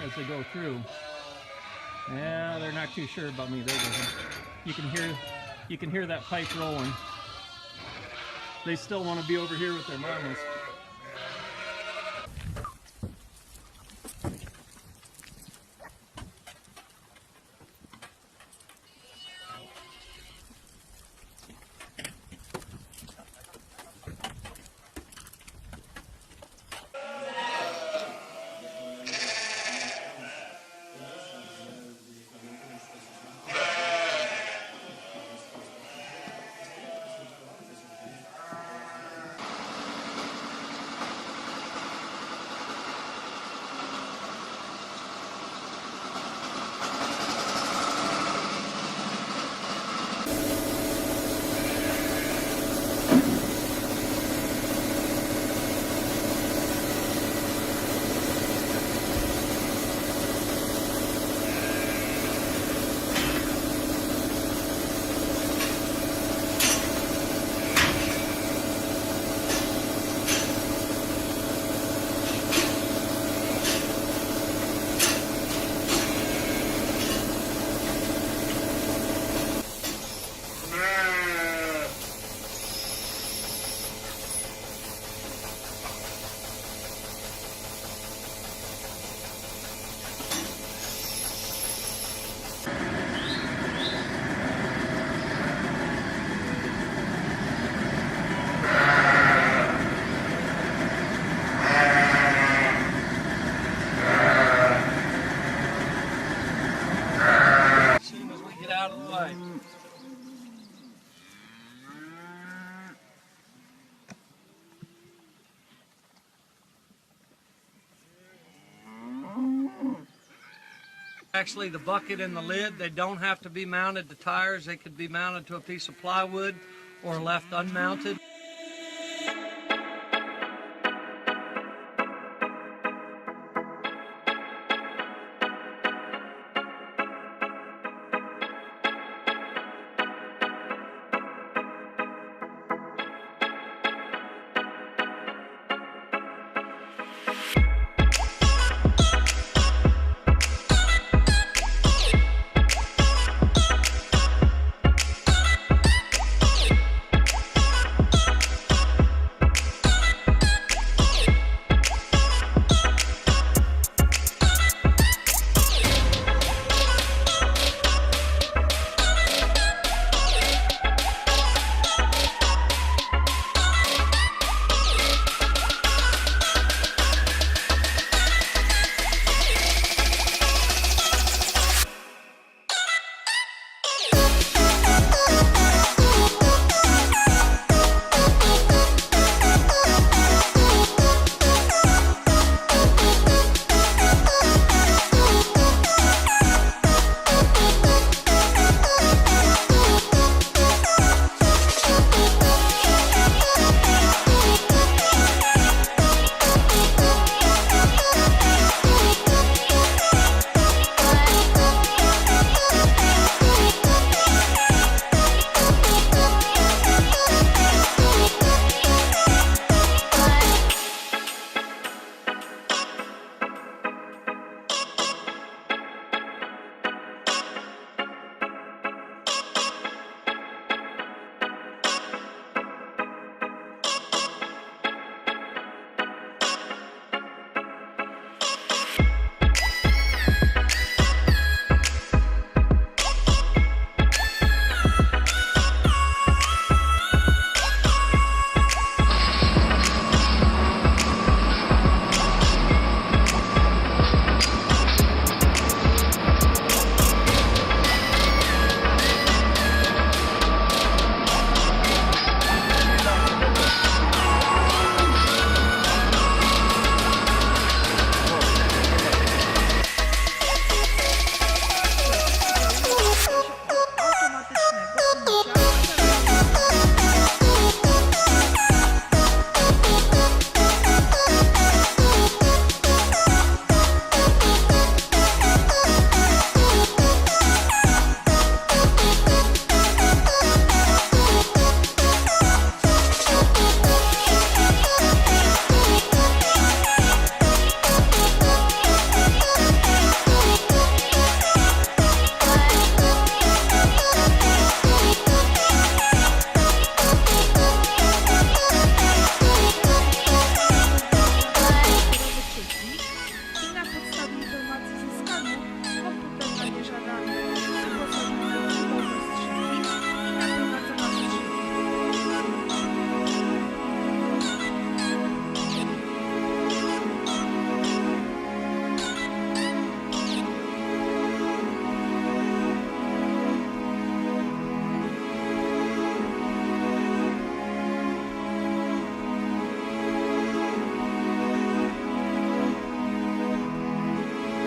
As they go through. Yeah, they're not too sure about me. There you can hear that pipe rolling. They still want to be over here with their mamas. Actually, the bucket and the lid, they don't have to be mounted to tires. They could be mounted to a piece of plywood or left unmounted.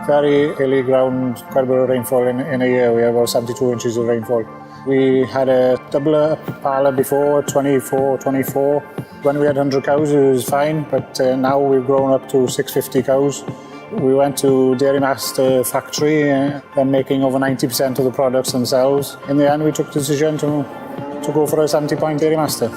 very hilly ground, quite a bit of rainfall in a year. We had about 72 inches of rainfall. We had a double up parlour before, 24. When we had 100 cows, it was fine, but now we've grown up to 650 cows. We went to Dairy Master factory. They're making over 90% of the products themselves. In the end, we took the decision to go for a 70-point Dairy Master.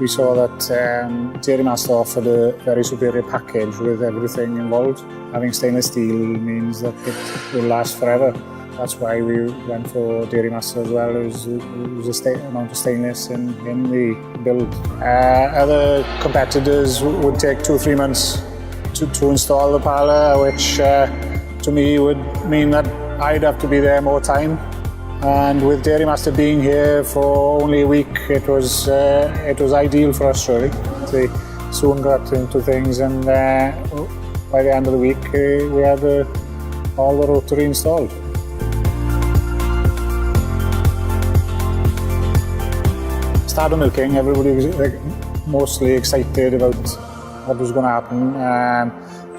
We saw that Dairy Master offered a very superior package with everything involved. Having stainless steel means that it will last forever. That's why we went for Dairy Master as well. It was a amount of stainless in the build. Other competitors would take 2-3 months to install the parlour, which to me would mean that I'd have to be there more time. And with Dairy Master being here for only a week, it was ideal for us really. We soon got into things, and by the end of the week we had all the rotary installed. Started milking, everybody was mostly excited about what was going to happen.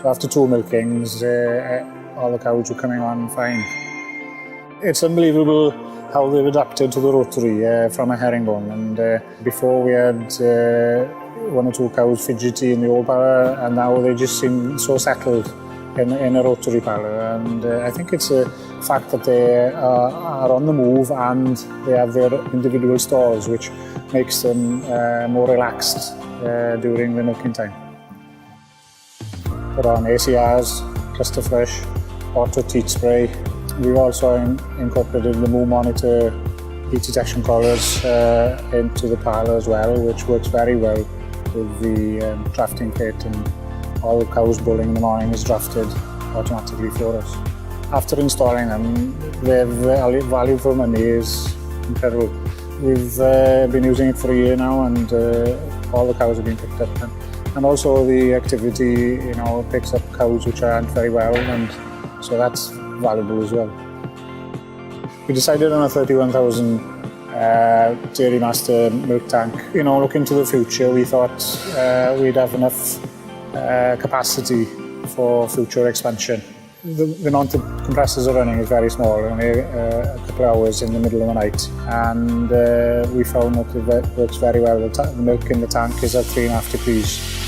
So after 2 milkings, all the cows were coming on fine. It's unbelievable how they've adapted to the rotary from a herringbone. And before we had 1 or 2 cows fidgety in the old parlour, and now they just seem so settled in a rotary parlour. And I think it's a fact that they are on the move and they have their individual stalls, which makes them more relaxed during the milking time. Put on ACRs, Cluster Fresh, Auto Teat Spray. We've also incorporated the Moo Monitor heat detection collars into the parlour as well, which works very well with the drafting kit, and all the cows bulling in the morning is drafted automatically for us. After installing them, their value for money is incredible. We've been using it for a year now, and all the cows have been picked up. And also the activity, picks up cows which aren't very well, and so that's valuable as well. We decided on a 31,000 Dairy Master milk tank. Looking to the future, we thought we'd have enough capacity for future expansion. The amount the compressors are running is very small, only a couple of hours in the middle of the night, and we found that it works very well. The milk in the tank is at 3.5 degrees.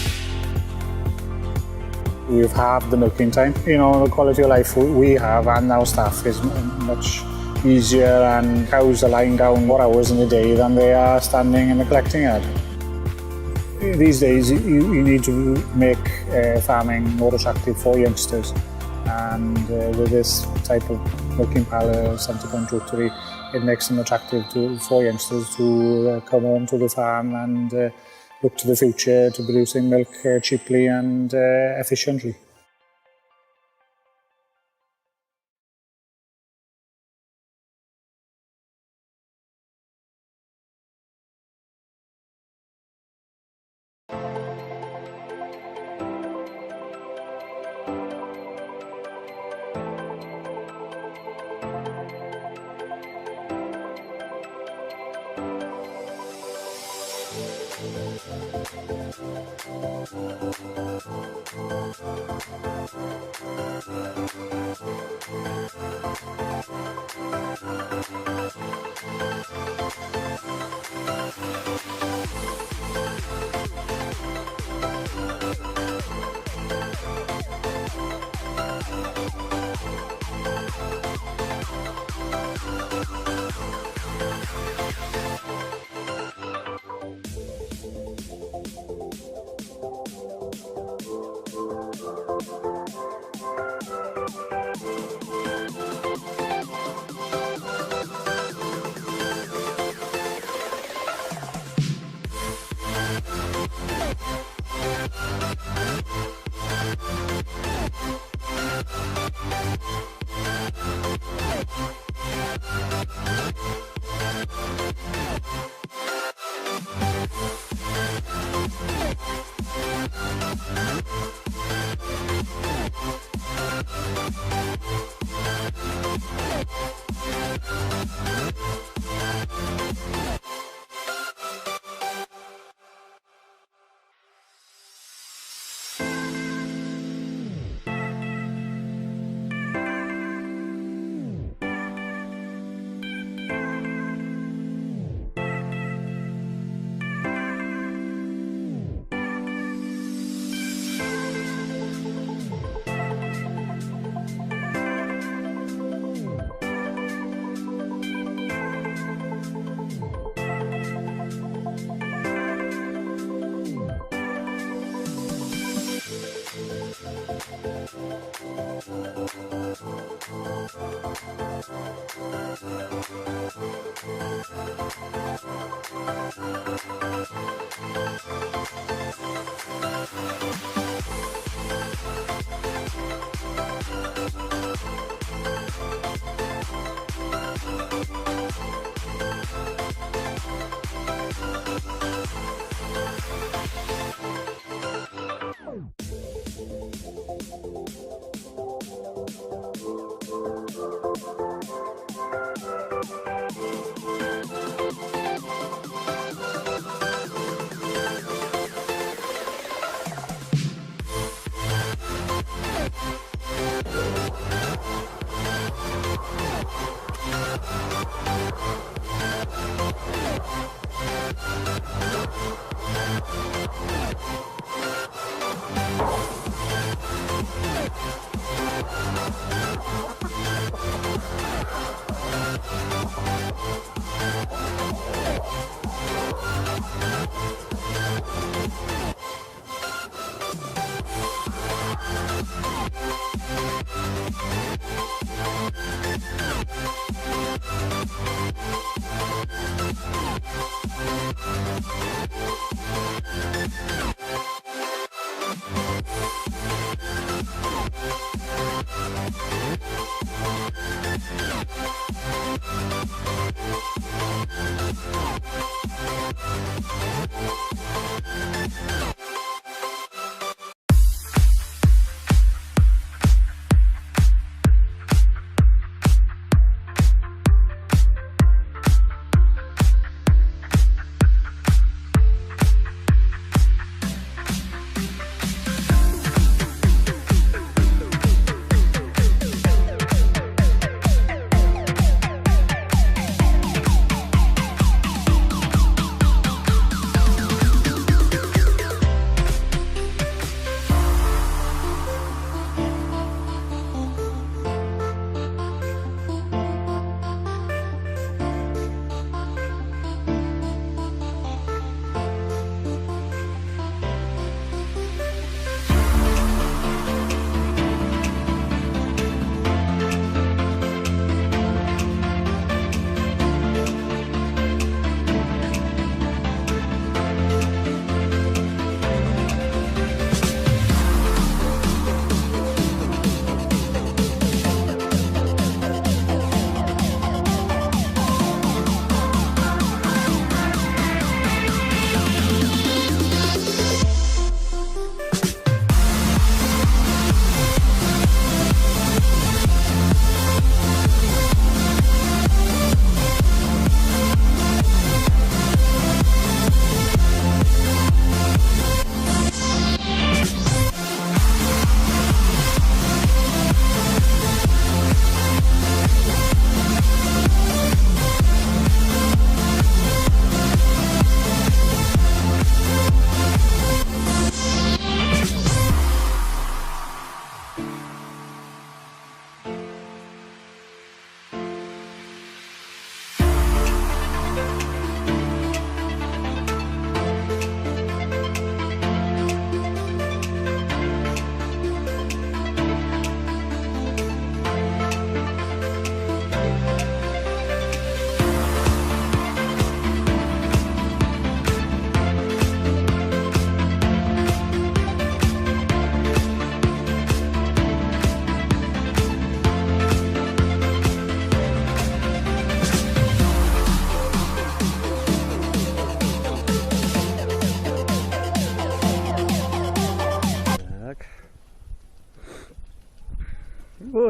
We've halved the milking time. The quality of life we have and our staff is much easier, and cows are lying down more hours in the day than they are standing in the collecting yard. These days you need to make farming more attractive for youngsters, and with this type of milking parlour, 70-point rotary, it makes them attractive for youngsters to come home to the farm and look to the future to producing milk cheaply and efficiently.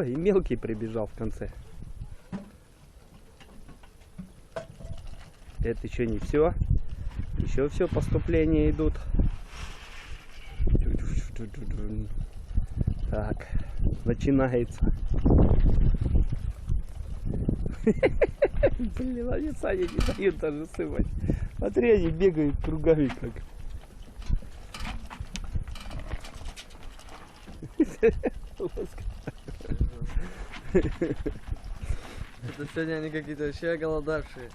и мелкий прибежал в конце. Это еще не все. Еще все поступления идут. Так, начинается. Блин, они сами не дают даже сывать. Смотри, они бегают кругами как. Это сегодня они какие-то вообще оголодавшие.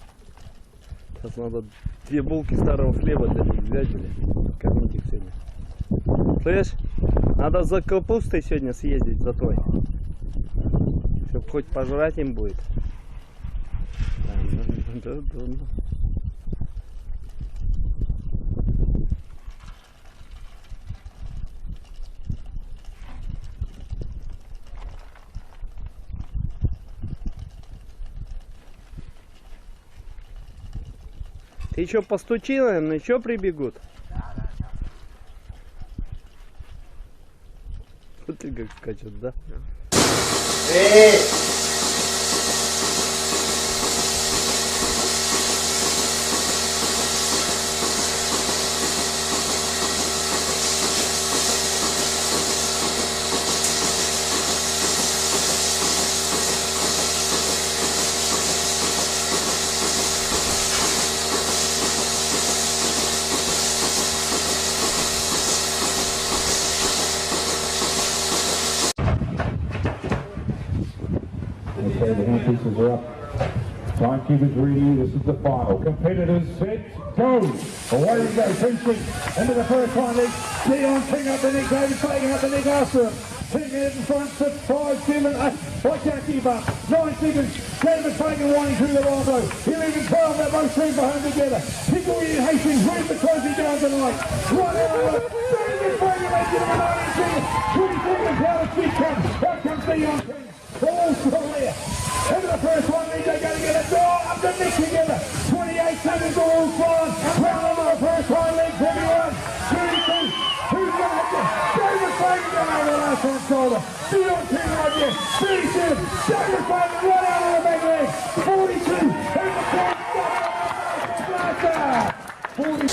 Сейчас надо 2 булки старого хлеба для них взять, блин. Кормить их сегодня. Слышь, надо за капустой сегодня съездить, за той. Чтоб хоть пожрать им будет. Ты еще постучила им, но еще прибегут. Смотри, как скачет, да? Okay, the hand pieces are up. Timekeepers ready. This is the final. Competitors set, go. Away we go. Princeton into the first line leg. Dion King up the neck. David Fagan up the neck after him. King in front, 6, 5, 7, 8. Watch out, keep up. 9 seconds. David Fagan winding through the Rondo. 11, 12. They're both teams behind together. Hickory and Hastings ready to close it down tonight. Right over. David Fagan making it a 9 seconds. 20 seconds. How the speed comes. Out comes Dion King. All still there. Into the first one, they're going to get it. Up the neck together. 28 seconds all flying. Round over the first hind legs, everyone. 32. Who's going to hit you? David Fagan going over the last one shoulder. Dion King right there. 37. David Fagan right out of the back leg. 42. And the point. Blaster. 40.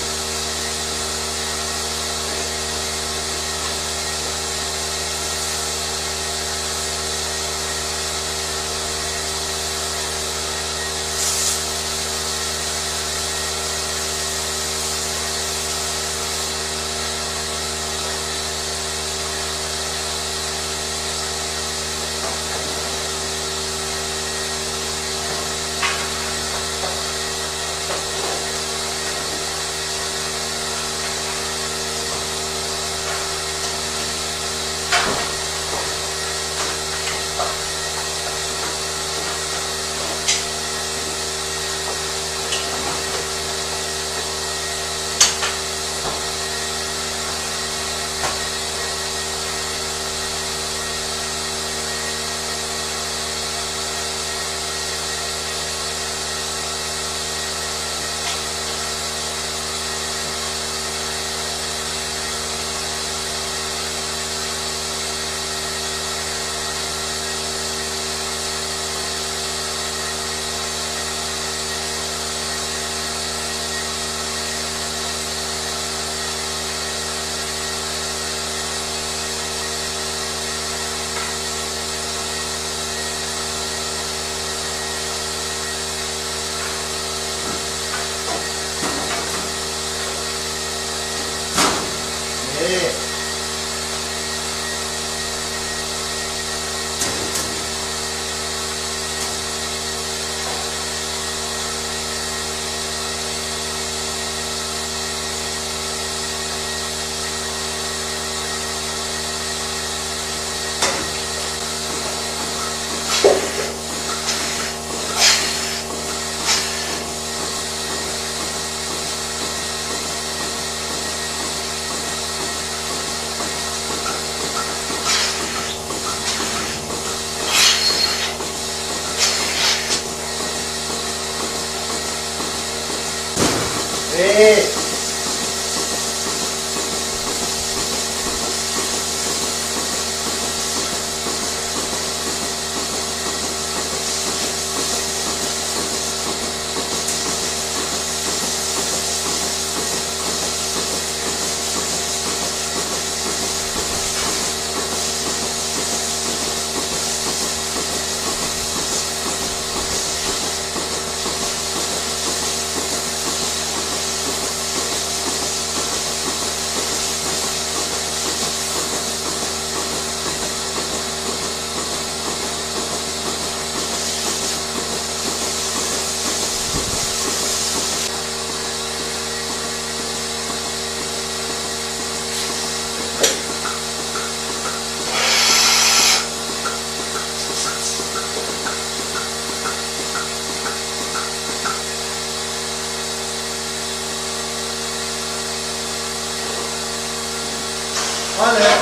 Hi there.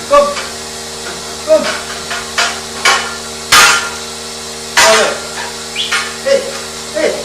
Come. Come. Hi there. Hey. Hey.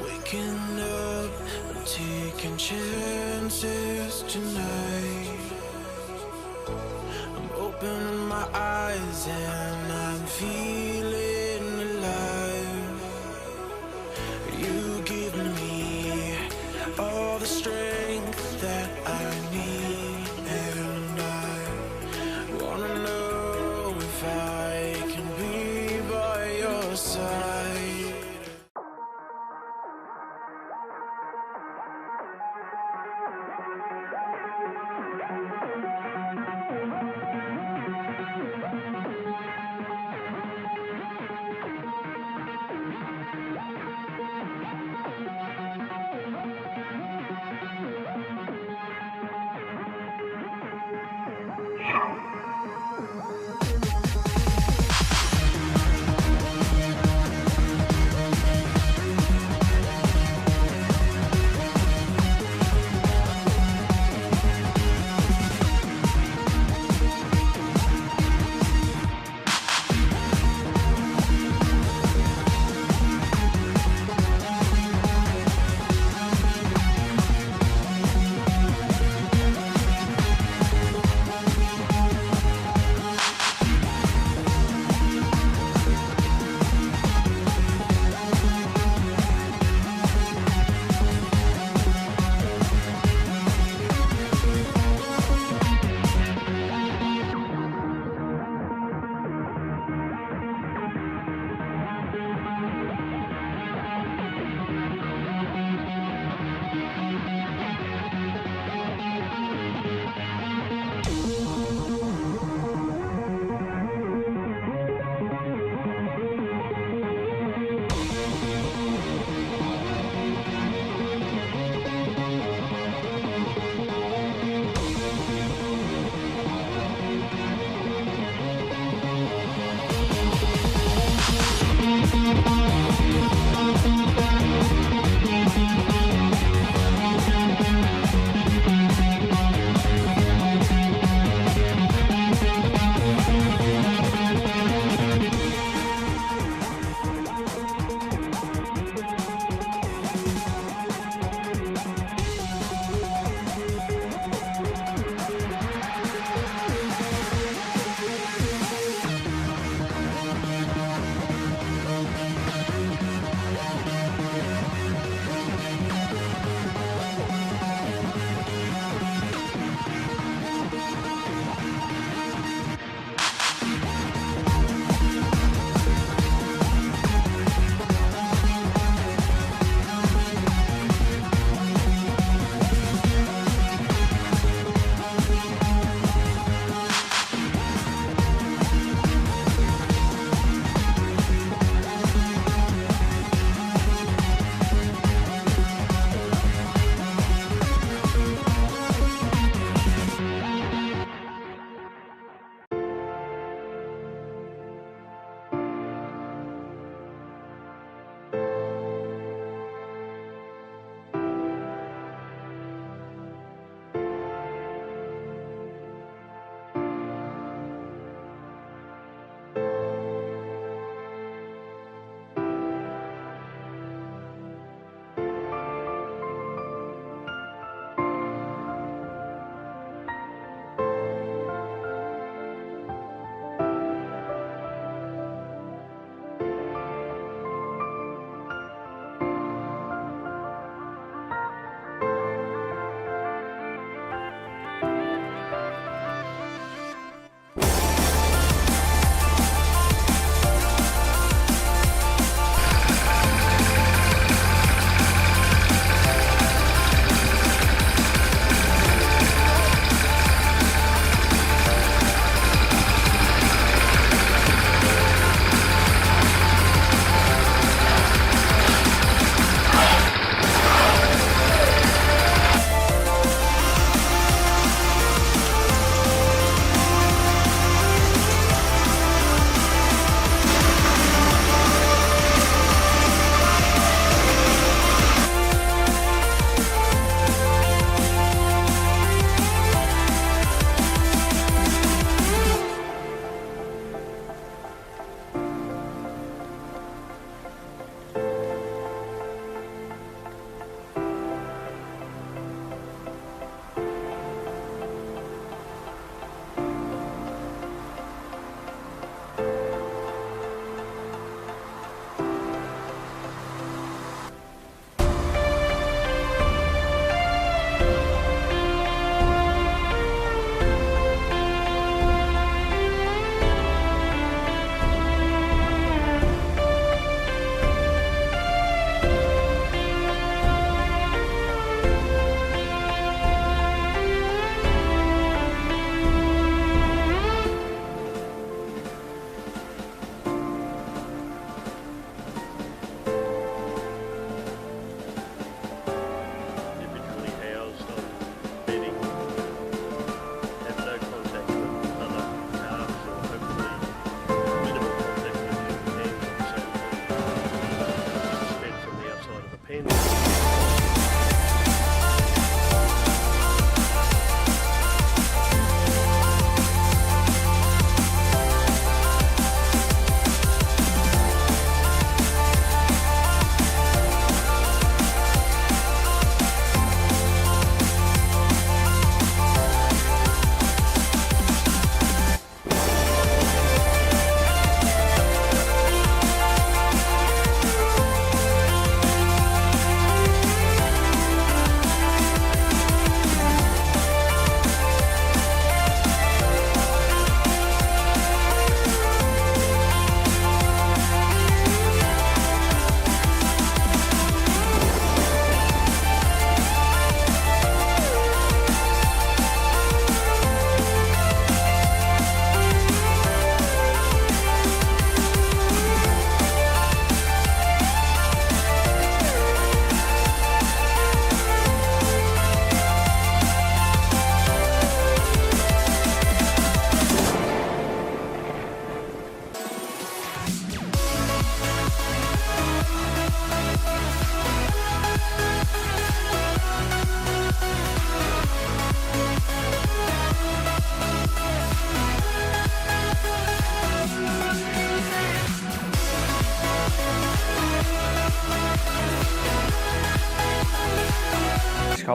Waking up, I'm taking chances tonight. I'm opening my eyes and I'm feeling alive. You give me all the strength that I need, and I wanna know if I can be by your side.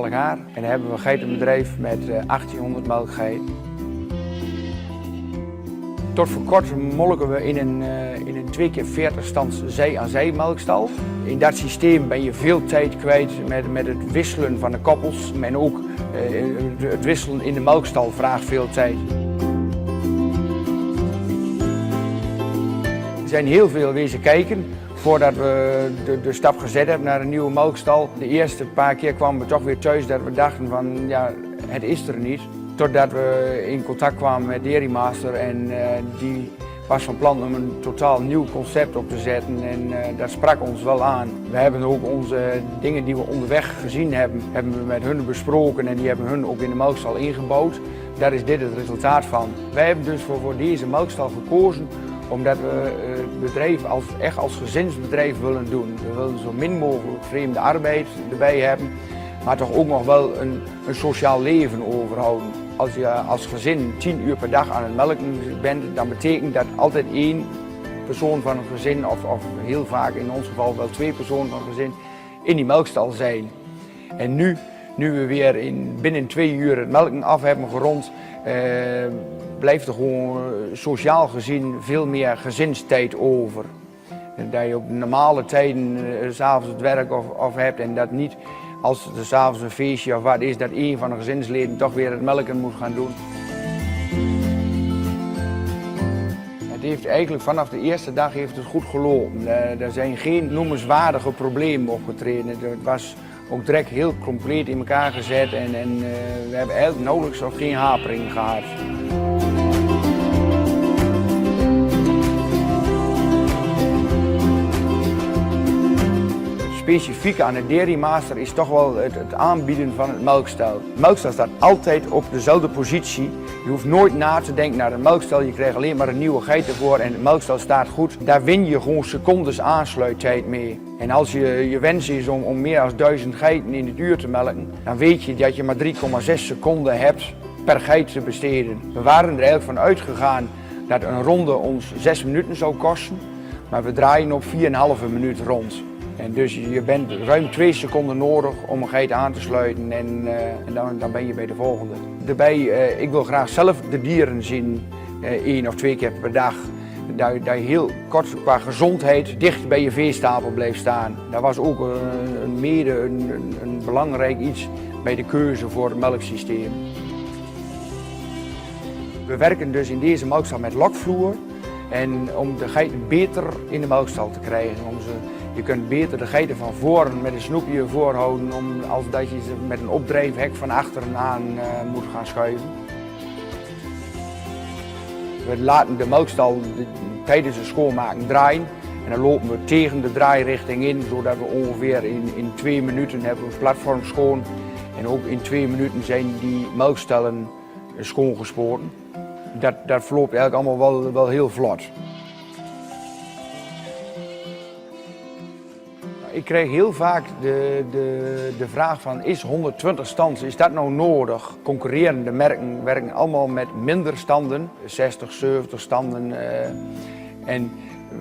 elk jaar. En dan hebben we een geitenbedrijf met 1800 melkgeiten. Tot voor kort molken we in een 2 keer 40 stands zij-aan-zij melkstal. In dat systeem ben je veel tijd kwijt met het wisselen van de koppels. En ook het wisselen in de melkstal vraagt veel tijd. Er zijn heel veel wezen kijken voordat we de stap gezet hebben naar een nieuwe melkstal. De eerste paar keer kwamen we toch weer thuis dat we dachten van ja, het is er niet. Totdat we in contact kwamen met Dairy Master en die was van plan om een totaal nieuw concept op te zetten en dat sprak ons wel aan. We hebben ook onze dingen die we onderweg gezien hebben we met hun besproken en die hebben hun ook in de melkstal ingebouwd. Daar is dit het resultaat van. Wij hebben dus voor deze melkstal gekozen omdat we het bedrijf echt als gezinsbedrijf willen doen. We willen zo min mogelijk vreemde arbeid erbij hebben, maar toch ook nog wel een sociaal leven overhouden. Als je als gezin 10 uur per dag aan het melken bent, dan betekent dat altijd 1 persoon van een gezin, of heel vaak in ons geval wel 2 personen van een gezin, in die melkstal zijn. En nu we weer binnen 2 uur het melken af hebben gerond, blijft er gewoon sociaal gezien veel meer gezinstijd over. Dat je op normale tijden 's avonds het werk of hebt en dat niet als er 's avonds een feestje of wat is, dat een van de gezinsleden toch weer het melken moet gaan doen. Het heeft eigenlijk vanaf de eerste dag heeft het goed gelopen. Er zijn geen noemenswaardige problemen opgetreden. Het was ook direct heel compleet in elkaar gezet en we hebben eigenlijk nauwelijks of geen hapering gehad. Specifiek aan de Dairy Master is toch wel het aanbieden van het melkstel. De melkstel staat altijd op dezelfde positie. Je hoeft nooit na te denken naar een melkstel. Je krijgt alleen maar een nieuwe geit ervoor en het melkstel staat goed. Daar win je gewoon secondes aansluittijd mee. En als je wens is om meer dan 1000 geiten in het uur te melken, dan weet je dat je maar 3,6 seconden hebt per geit te besteden. We waren er eigenlijk van uitgegaan dat een ronde ons 6 minuten zou kosten, maar we draaien op 4,5 minuut rond. En dus je bent ruim 2 seconden nodig om een geit aan te sluiten en dan ben je bij de volgende. Daarbij, ik wil graag zelf de dieren zien 1 of 2 keer per dag. Dat je heel kort qua gezondheid dicht bij je veestapel blijft staan. Dat was ook een belangrijk iets bij de keuze voor het melksysteem. We werken dus in deze melkstal met lokvloer en om de geiten beter in de melkstal te krijgen. Je kunt beter de geiten van voren met een snoepje voorhouden als dat je ze met een opdrijfhek van achteren aan moet gaan schuiven. We laten de melkstal tijdens het schoonmaken draaien en dan lopen we tegen de draairichting in, zodat we ongeveer in 2 minuten hebben ons platform schoon. En ook in 2 minuten zijn die melkstellen schoongespoten. Dat verloopt eigenlijk allemaal wel heel vlot. Ik krijg heel vaak de vraag van, is 120 stands, is dat nou nodig? Concurrerende merken werken allemaal met minder standen, 60, 70 standen. En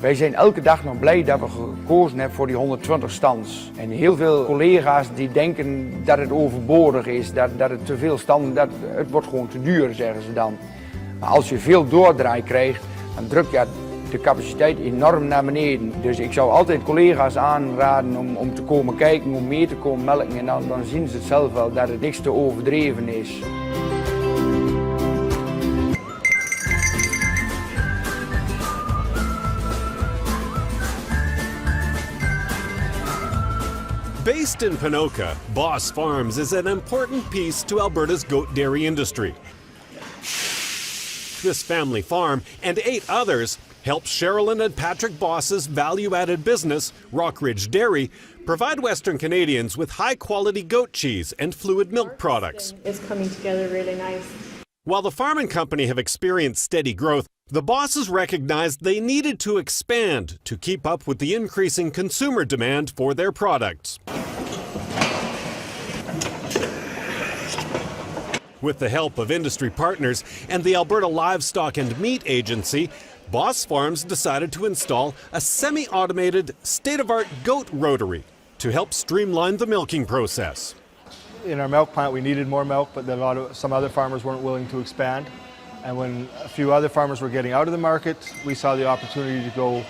wij zijn elke dag nog blij dat we gekozen hebben voor die 120 stands. En heel veel collega's die denken dat het overbodig is, dat het te veel standen, het wordt gewoon te duur, zeggen ze dan. Maar als je veel doordraai krijgt, dan druk je de capaciteit enorm naar beneden. Dus ik zou altijd collega's aanraden om te komen kijken, om mee te komen melken en dan zien ze het zelf wel dat het niks te overdreven is. Based in Ponoka, Boss Farms is an important piece to Alberta's goat dairy industry. This family farm and 8 others helps Sherilyn and Patrick Boss's value-added business, Rockridge Dairy, provide Western Canadians with high-quality goat cheese and fluid milk products. It's coming together really nice. While the farm and company have experienced steady growth, the Bosses recognized they needed to expand to keep up with the increasing consumer demand for their products. With the help of industry partners and the Alberta Livestock and Meat Agency, Boss Farms decided to install a semi-automated, state-of-art goat rotary to help streamline the milking process. In our milk plant, we needed more milk, but some other farmers weren't willing to expand. And when a few other farmers were getting out of the market, we saw the opportunity to go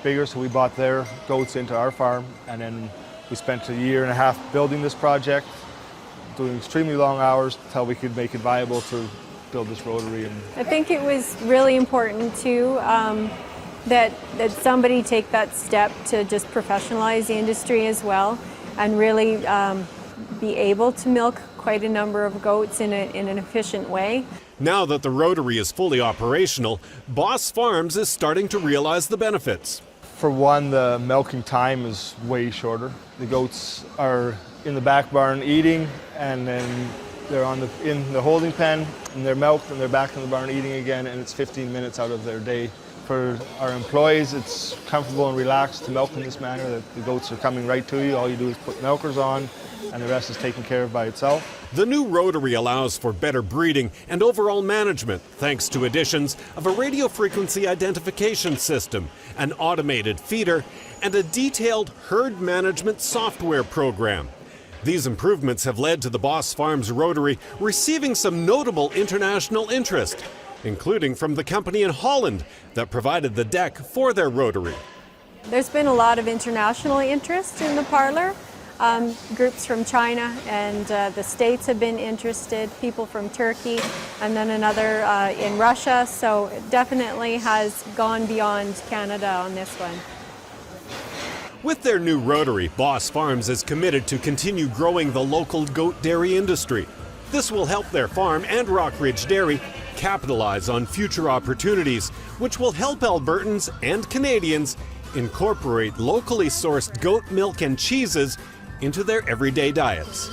bigger, so we bought their goats into our farm, and then we spent a year and a half building this project, doing extremely long hours until we could make it viable to build this rotary. I think it was really important too that somebody take that step to just professionalize the industry as well, and really be able to milk quite a number of goats in an efficient way. Now that the rotary is fully operational, Boss Farms is starting to realize the benefits. For one, the milking time is way shorter. The goats are in the back barn eating, and then they're in the holding pen, and they're milked, and they're back in the barn eating again, and it's 15 minutes out of their day. For our employees, it's comfortable and relaxed to milk in this manner, that the goats are coming right to you. All you do is put milkers on, and the rest is taken care of by itself. The new rotary allows for better breeding and overall management thanks to additions of a radio frequency identification system, an automated feeder, and a detailed herd management software program. These improvements have led to the Boss Farms rotary receiving some notable international interest, including from the company in Holland that provided the deck for their rotary. There's been a lot of international interest in the parlor. Groups from China and the States have been interested, people from Turkey, and then another in Russia. So it definitely has gone beyond Canada on this one. With their new rotary, Boss Farms is committed to continue growing the local goat dairy industry. This will help their farm and Rockridge Dairy capitalize on future opportunities, which will help Albertans and Canadians incorporate locally sourced goat milk and cheeses into their everyday diets.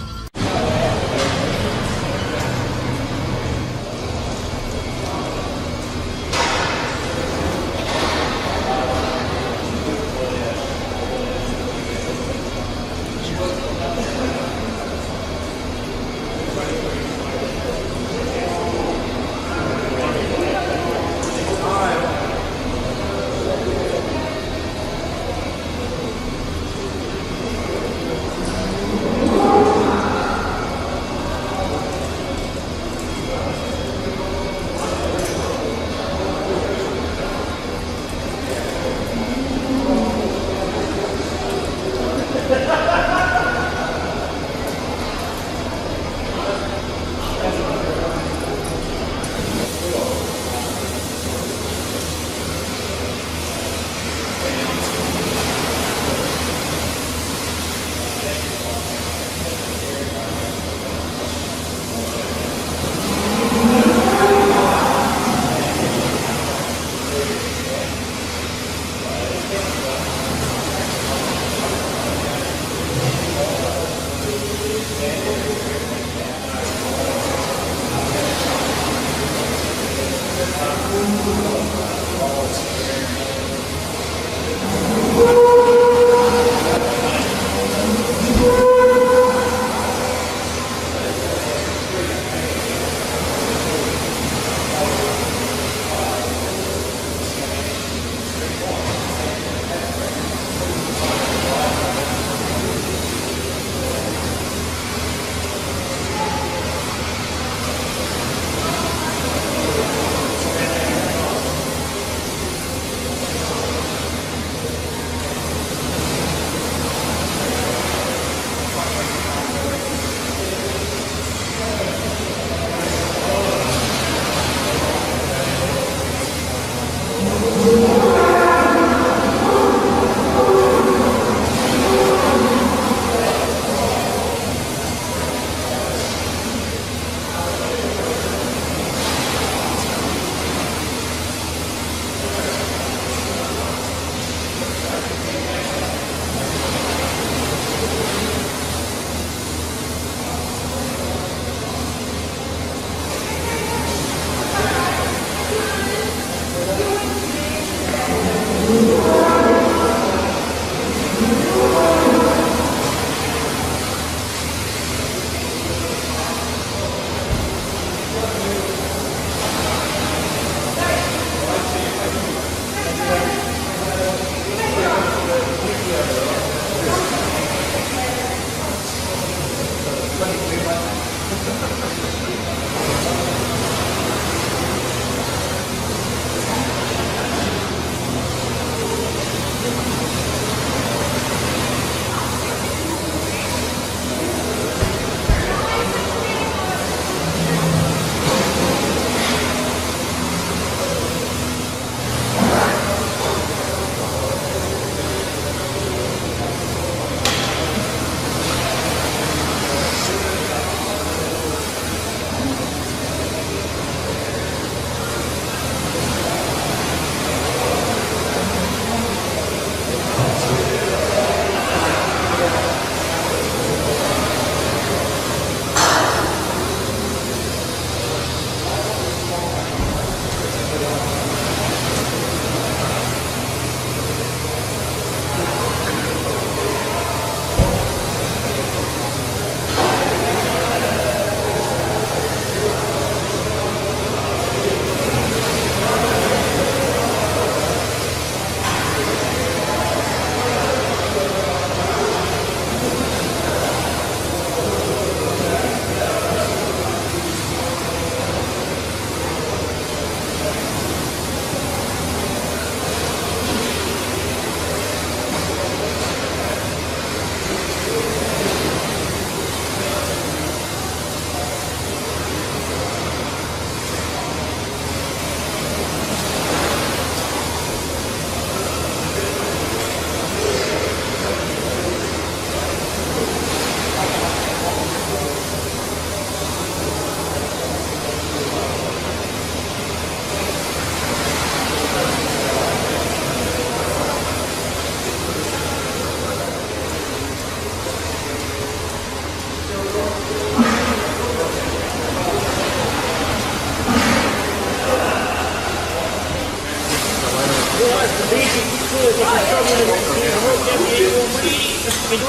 Thank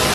you.